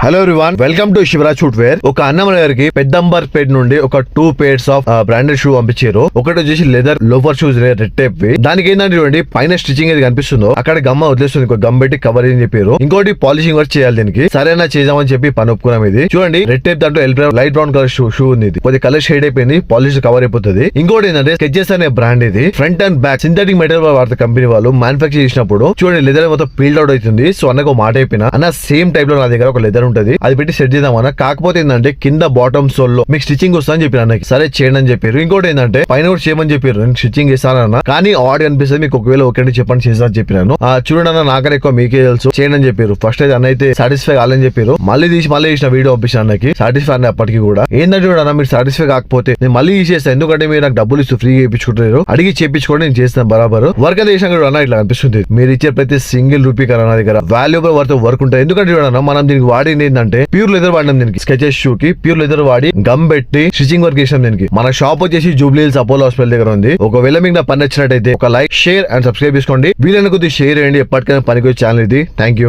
Hello everyone, welcome to Shivaraj footwear. ఒక అన్నమయ్య గారికి పెద్దంబర్పేట నుండి ఒక 2 pairs ఆఫ్ బ్రాండెడ్ షూ పంపించారు. ఒకటి వచ్చేసి leather loafer shoes red type వి. దానికి ఏంటంటే చూడండి, పైన స్టిచింగ్ ఏది కనిపిస్తుందో అక్కడ గమ్మ వదిలేస్తుంది, గమ్ పెట్టి కవర్ అని చెప్పారు. ఇంకోటి పాలిషింగ్ వర్క్ చేయాలి దీనికి. సరేనా చేద్దామని చెప్పి పని ఒప్పుకున్నాం. ఇది చూడండి, రెడ్ టైప్ దాంట్లో లైట్ బ్రౌన్ కలర్ షూ ఉంది. ఇది కొద్ది కలర్ షేడ్ అయిపోయింది, పాలిష్ కవర్ అయిపోతుంది. ఇంకోటి ఏంటంటే స్కెచెస్ అనే బ్రాండ్. ఇది front and back synthetic material వాడుతారు కంపెనీ వాళ్ళు. మ్యానుఫాక్చర్ చేసినప్పుడు చూడండి, లెదర్ మొత్తం పీల్డ్ అవుట్ అవుతుంది. సో అన్నకు మాట అయిపోయినా అన్న సేమ్ టైప్ లో నా దగ్గర ఒక లెదర్ ఉంటది, అది పెట్టి సెట్ చేద్దామన్నా. కాకపోతే ఏంటంటే కింద బాటమ్ సోల్ లో మీకు స్టిచ్చింగ్ వస్తుందని చెప్పారు అన్నకి. సరే చేయండి అని చెప్పారు. ఇంకోటి ఏంటంటే పైన కూడా చేయమని చెప్పారు. నేను స్టిచ్చింగ్ చేస్తానన్న, కానీ ఆడ్ అనిపిస్తుంది మీకు, ఒకవేళ ఒకటి చెప్పండి చేస్తానని చెప్పినాను. చూడండి అన్న, నాకన్నా ఎక్కువ మీకే తెలుసు, చేయండి అని చెప్పారు. ఫస్ట్ అయితే అన్న అయితే సాటిస్ఫై కావాలని చెప్పారు. మళ్ళీ చేసిన వీడియో పంపించిన అన్నకి. సాటిస్ఫై అన్న అప్పటికి కూడా ఏంటంటే చూడన్న, మీరు సాటిస్ఫై కాకపోతే నేను మళ్ళీ చేస్తాను. ఎందుకంటే మీరు నాకు డబ్బులు ఇస్తూ ఫ్రీగా చేయించుకుంటారు, అడిగి చేయించుకోండి, నేను చేస్తాను బరాబర్. వర్క్ అయితే చేసినా కూడా అన్న ఇట్లా అనిపిస్తుంది. మీరు ఇచ్చే ప్రతి సింగిల్ రూపీ కదా నా దగ్గర వాల్యూబుల్ వర్క్ ఉంటుంది. ఎందుకంటే చూడన్న, మనం దీనికి వాడింది ఏంటంటే ప్యూర్ లెదర్ వాడినాం. దీనికి స్కెచెస్ షూ కి ప్యూర్ లెదర్ వాడి గమ్ పెట్టి స్టిచింగ్ వర్క్ చేసాం. దీనికి మన షాప్ వచ్చేసి జూబ్లీ హిల్స్ అపోలో హాస్పిటల్ దగ్గర ఉంది. ఒకవేళ మీకు నా పని నచ్చినట్టయితే ఒక లైక్, షేర్ అండ్ సబ్స్క్రైబ్ చేసుకోండి. వీలైన కొద్ది షేర్ చేయండి. ఎప్పటికైనా పనికి వచ్చే ఛానల్ ఇది. Thank you.